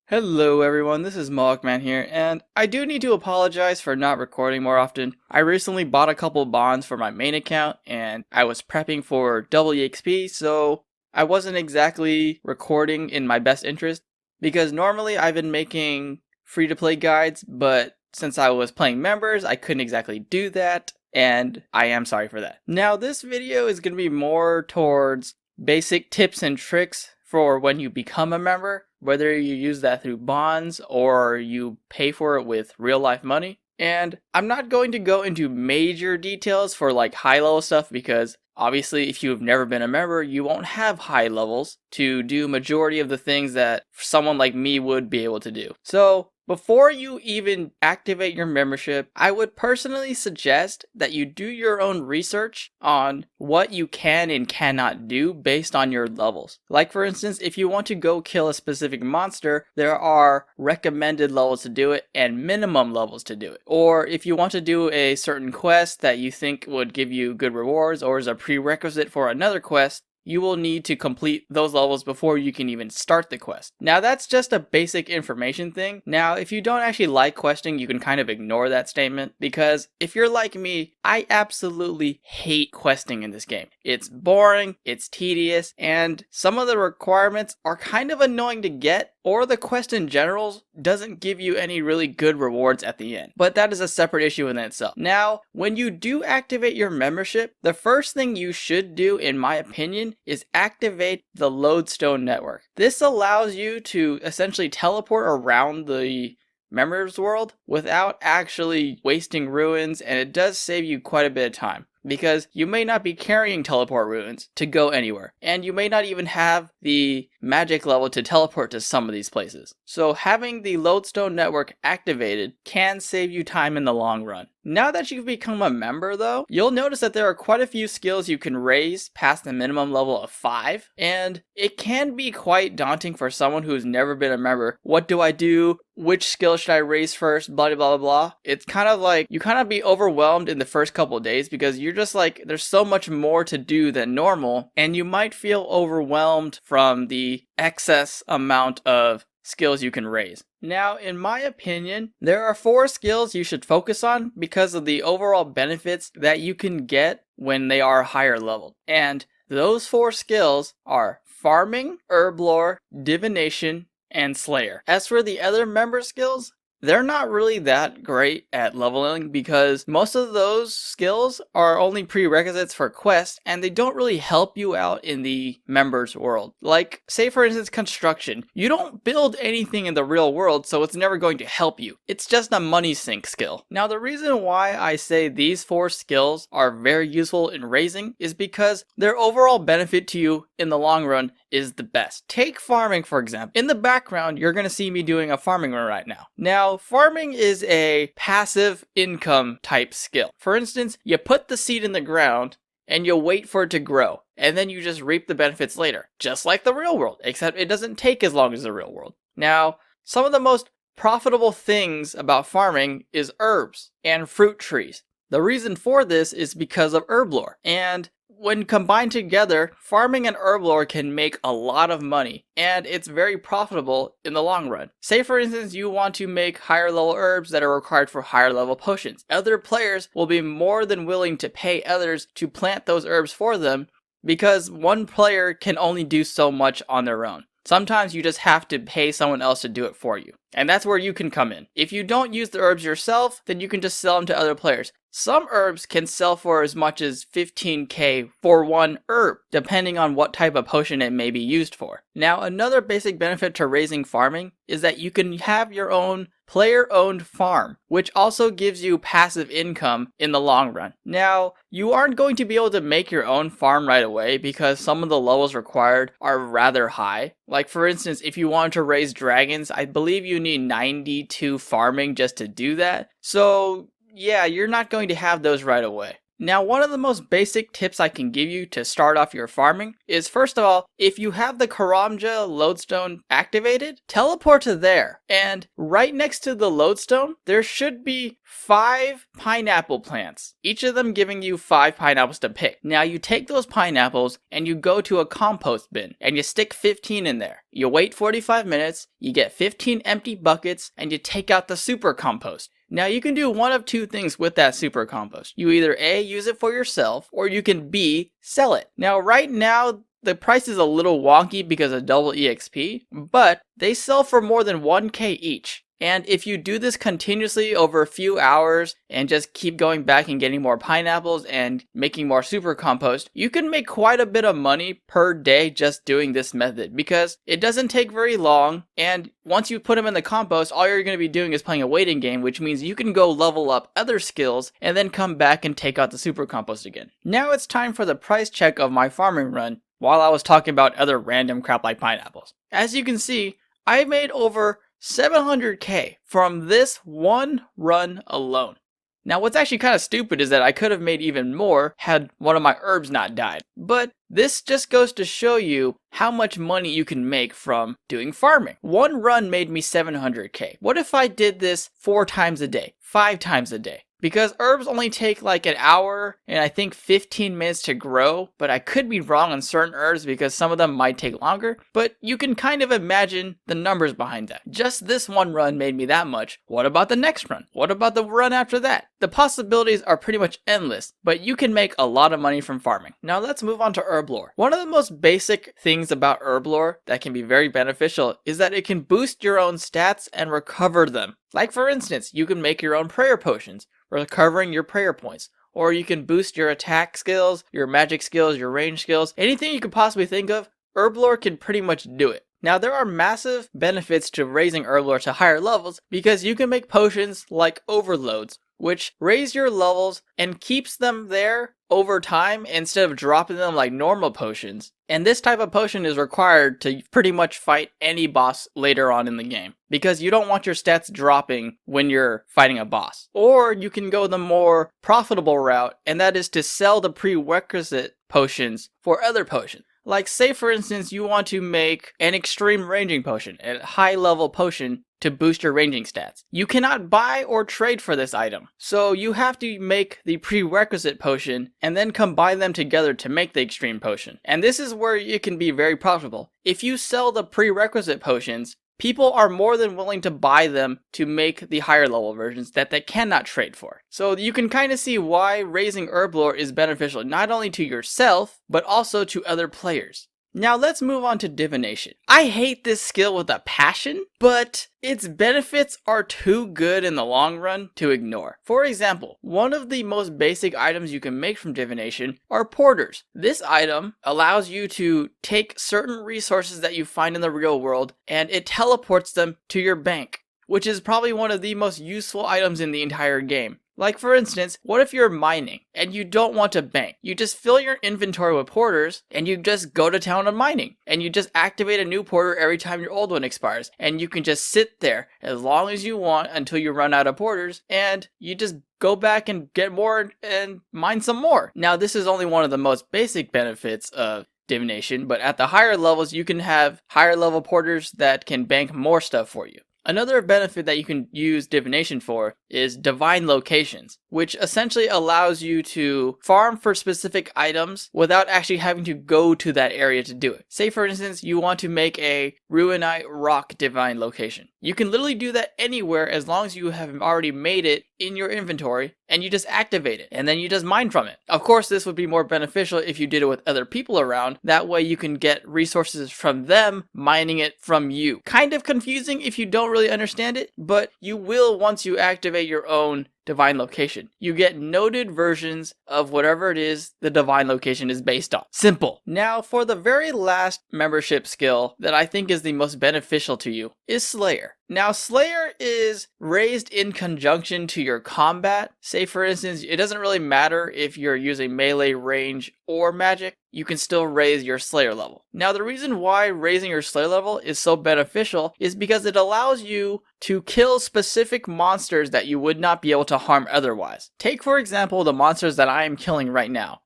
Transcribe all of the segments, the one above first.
Hello everyone, this is Moehawkman here, and I do need to apologize for not recording more often. I recently bought a couple bonds for my main account, and I was prepping for double EXP, so I wasn't exactly recording in my best interest, because normally I've been making free-to-play guides, but since I was playing members, I couldn't exactly do that, and I am sorry for that. Now this video is going to be more towards basic tips and tricks for when you become a member, whether you use that through bonds or you pay for it with real life money. And I'm not going to go into major details for like high level stuff because obviously if you've never been a member, you won't have high levels to do majority of the things that someone like me would be able to do. So before you even activate your membership, I would personally suggest that you do your own research on what you can and cannot do based on your levels. Like for instance, if you want to go kill a specific monster, there are recommended levels to do it and minimum levels to do it. Or if you want to do a certain quest that you think would give you good rewards or is a prerequisite for another quest, you will need to complete those levels before you can even start the quest. Now that's just a basic information thing. Now if you don't actually like questing, you can kind of ignore that statement because if you're like me, I absolutely hate questing in this game. It's boring, it's tedious, and some of the requirements are kind of annoying to get, or the quest in general doesn't give you any really good rewards at the end. But that is a separate issue in itself. Now, when you do activate your membership, the first thing you should do, in my opinion, is activate the lodestone network. This allows you to essentially teleport around the members world without actually wasting ruins, and it does save you quite a bit of time because you may not be carrying teleport ruins to go anywhere, and you may not even have the magic level to teleport to some of these places. So having the lodestone network activated can save you time in the long run. Now that you've become a member though, you'll notice that there are quite a few skills you can raise past the minimum level of 5, and it can be quite daunting for someone who's never been a member. What do I do? Which skill should I raise first? Blah, blah, blah, blah. It's kind of like, you kind of be overwhelmed in the first couple of days because you're just like, there's so much more to do than normal, and you might feel overwhelmed from the excess amount of skills you can raise. Now, in my opinion, there are 4 skills you should focus on because of the overall benefits that you can get when they are higher leveled. And those 4 skills are farming, herb lore, divination, and slayer. As for the other member skills, they're not really that great at leveling because most of those skills are only prerequisites for quests and they don't really help you out in the members world. Like, say for instance, construction. You don't build anything in the real world, so it's never going to help you. It's just a money sink skill. Now, the reason why I say these 4 skills are very useful in raising is because their overall benefit to you in the long run is the best. Take farming, for example. In the background, you're going to see me doing a farming run right now. Now, farming is a passive income type skill. For instance, you put the seed in the ground and you wait for it to grow, and then you just reap the benefits later, just like the real world, except it doesn't take as long as the real world. Now, some of the most profitable things about farming is herbs and fruit trees. The reason for this is because of herb lore, and when combined together, farming and herb lore can make a lot of money, and it's very profitable in the long run. Say for instance you want to make higher level herbs that are required for higher level potions. Other players will be more than willing to pay others to plant those herbs for them because one player can only do so much on their own. Sometimes you just have to pay someone else to do it for you. And that's where you can come in. If you don't use the herbs yourself, then you can just sell them to other players. Some herbs can sell for as much as 15k for one herb, depending on what type of potion it may be used for. Now, another basic benefit to raising farming is that you can have your own player-owned farm, which also gives you passive income in the long run. Now, you aren't going to be able to make your own farm right away because some of the levels required are rather high. Like for instance, if you wanted to raise dragons, I believe you need 92 farming just to do that. So yeah, you're not going to have those right away. Now, one of the most basic tips I can give you to start off your farming is, first of all, if you have the Karamja lodestone activated, teleport to there. And right next to the lodestone, there should be 5 pineapple plants, each of them giving you 5 pineapples to pick. Now, you take those pineapples and you go to a compost bin and you stick 15 in there. You wait 45 minutes, you get 15 empty buckets, and you take out the super compost. Now you can do one of two things with that super compost. You either A, use it for yourself, or you can B, sell it. Now right now, the price is a little wonky because of double EXP, but they sell for more than 1k each. And if you do this continuously over a few hours and just keep going back and getting more pineapples and making more super compost, you can make quite a bit of money per day just doing this method because it doesn't take very long, and once you put them in the compost, all you're going to be doing is playing a waiting game, which means you can go level up other skills and then come back and take out the super compost again. Now it's time for the price check of my farming run while I was talking about other random crap like pineapples. As you can see, I made over 700k from this one run alone. Now what's actually kind of stupid is that I could have made even more had one of my herbs not died. But this just goes to show you how much money you can make from doing farming. One run made me 700k. What if I did this 4 times a day, 5 times a day? Because herbs only take like an hour and I think 15 minutes to grow, but I could be wrong on certain herbs because some of them might take longer, but you can kind of imagine the numbers behind that. Just this one run made me that much. What about the next run? What about the run after that? The possibilities are pretty much endless, but you can make a lot of money from farming. Now let's move on to herb lore. One of the most basic things about herb lore that can be very beneficial is that it can boost your own stats and recover them. Like for instance, you can make your own prayer potions, recovering your prayer points. Or you can boost your attack skills, your magic skills, your range skills, anything you could possibly think of, herb lore can pretty much do it. Now there are massive benefits to raising herb lore to higher levels because you can make potions like overloads, which raise your levels and keeps them there over time instead of dropping them like normal potions. And this type of potion is required to pretty much fight any boss later on in the game, because you don't want your stats dropping when you're fighting a boss. Or you can go the more profitable route, and that is to sell the prerequisite potions for other potions. Like say for instance you want to make an extreme ranging potion, a high level potion to boost your ranging stats. You cannot buy or trade for this item, so you have to make the prerequisite potion and then combine them together to make the extreme potion. And this is where it can be very profitable. If you sell the prerequisite potions, people are more than willing to buy them to make the higher level versions that they cannot trade for. So you can kind of see why raising herb lore is beneficial not only to yourself, but also to other players. Now let's move on to divination. I hate this skill with a passion, but its benefits are too good in the long run to ignore. For example, one of the most basic items you can make from divination are porters. This item allows you to take certain resources that you find in the real world and it teleports them to your bank, which is probably one of the most useful items in the entire game. Like for instance, what if you're mining and you don't want to bank? You just fill your inventory with porters and you just go to town on mining. And you just activate a new porter every time your old one expires. And you can just sit there as long as you want until you run out of porters, and you just go back and get more and mine some more. Now this is only one of the most basic benefits of divination, but at the higher levels you can have higher level porters that can bank more stuff for you. Another benefit that you can use divination for is divine locations, which essentially allows you to farm for specific items without actually having to go to that area to do it. Say for instance, you want to make a Ruinite rock divine location. You can literally do that anywhere as long as you have already made it in your inventory and you just activate it and then you just mine from it. Of course, this would be more beneficial if you did it with other people around. That way you can get resources from them mining it from you. Kind of confusing if you don't really understand it, but you will once you activate your own divine location. You get noted versions of whatever it is the divine location is based on. Simple. Now for the very last membership skill that I think is the most beneficial to you is Slayer. Now Slayer is raised in conjunction to your combat. Say for instance, it doesn't really matter if you're using melee, range, or magic. you can still raise your Slayer level. Now, the reason why raising your Slayer level is so beneficial is because it allows you to kill specific monsters that you would not be able to harm otherwise. Take, for example, the monsters that I am killing right now.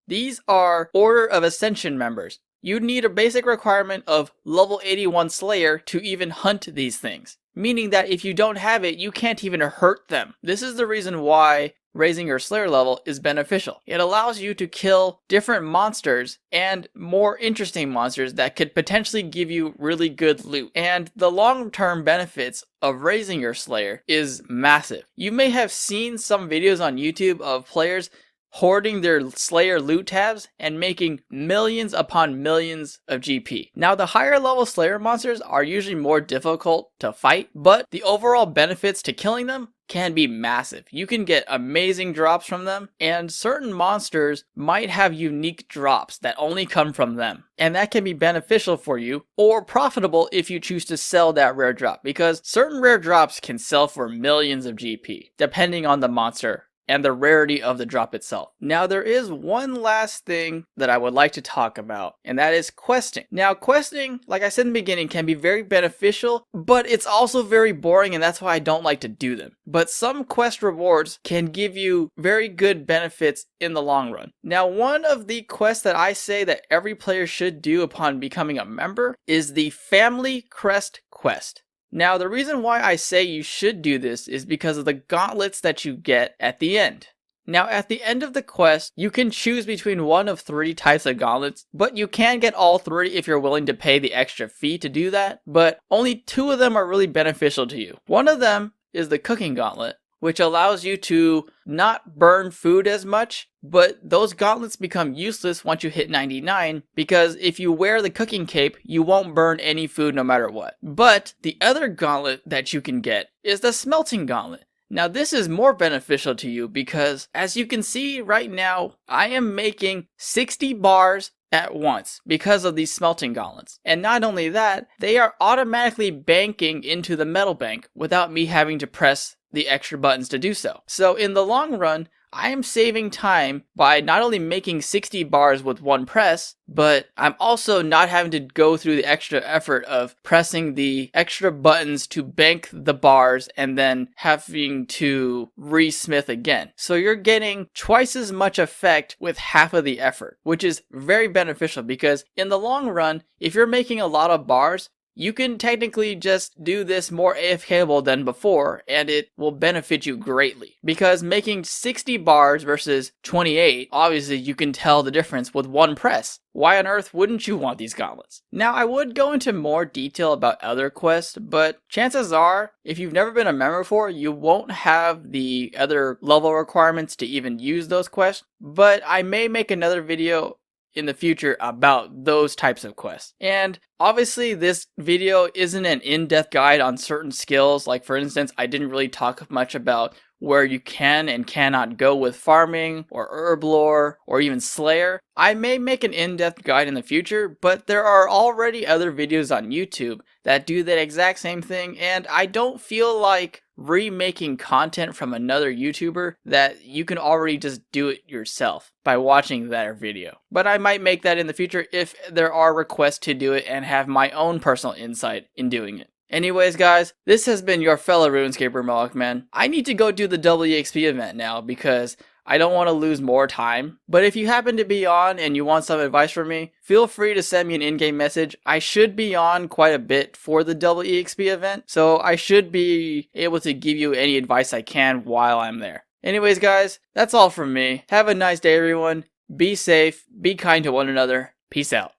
These are Order of Ascension members. You need a basic requirement of level 81 Slayer to even hunt these things, meaning that if you don't have it, you can't even hurt them. This is the reason why raising your Slayer level is beneficial. It allows you to kill different monsters and more interesting monsters that could potentially give you really good loot. And the long-term benefits of raising your Slayer is massive. You may have seen some videos on YouTube of players hoarding their Slayer loot tabs and making millions upon millions of GP. Now, the higher level Slayer monsters are usually more difficult to fight, but the overall benefits to killing them can be massive. You can get amazing drops from them, and certain monsters might have unique drops that only come from them. And that can be beneficial for you, or profitable if you choose to sell that rare drop, because certain rare drops can sell for millions of GP, depending on the monster and the rarity of the drop itself. Now, there is one last thing that I would like to talk about, and that is questing. Now, questing, like I said in the beginning, can be very beneficial, but it's also very boring, and that's why I don't like to do them. But some quest rewards can give you very good benefits in the long run. Now, one of the quests that I say that every player should do upon becoming a member is the Family Crest quest. Now, the reason why I say you should do this is because of the gauntlets that you get at the end. Now, at the end of the quest, you can choose between one of 3 types of gauntlets, but you can get all 3 if you're willing to pay the extra fee to do that, but only 2 of them are really beneficial to you. One of them is the cooking gauntlet, which allows you to not burn food as much, but those gauntlets become useless once you hit 99, because if you wear the cooking cape, you won't burn any food no matter what. But the other gauntlet that you can get is the smelting gauntlet. Now, this is more beneficial to you because, as you can see right now, I am making 60 bars at once because of these smelting gauntlets. And not only that, they are automatically banking into the metal bank without me having to press the extra buttons to do so. So in the long run, I am saving time by not only making 60 bars with one press, but I'm also not having to go through the extra effort of pressing the extra buttons to bank the bars and then having to re-smith again. So you're getting twice as much effect with half of the effort, which is very beneficial because in the long run, if you're making a lot of bars, you can technically just do this more AFKable than before, and it will benefit you greatly. Because making 60 bars versus 28, obviously you can tell the difference with one press. Why on earth wouldn't you want these gauntlets? Now, I would go into more detail about other quests, but chances are, if you've never been a member before, you won't have the other level requirements to even use those quests. But I may make another video in the future about those types of quests. And obviously this video isn't an in-depth guide on certain skills. Like, for instance, I didn't really talk much about where you can and cannot go with farming or herb lore or even Slayer. I may make an in-depth guide in the future, but there are already other videos on YouTube that do that exact same thing, and I don't feel like remaking content from another YouTuber that you can already just do it yourself by watching their video. But I might make that in the future if there are requests to do it and have my own personal insight in doing it. Anyways, guys, this has been your fellow RuneScaper Moehawkman. I need to go do the WEXP event now because I don't want to lose more time. But if you happen to be on and you want some advice from me, feel free to send me an in-game message. I should be on quite a bit for the WEXP event, so I should be able to give you any advice I can while I'm there. Anyways, guys, that's all from me. Have a nice day, everyone. Be safe, be kind to one another. Peace out.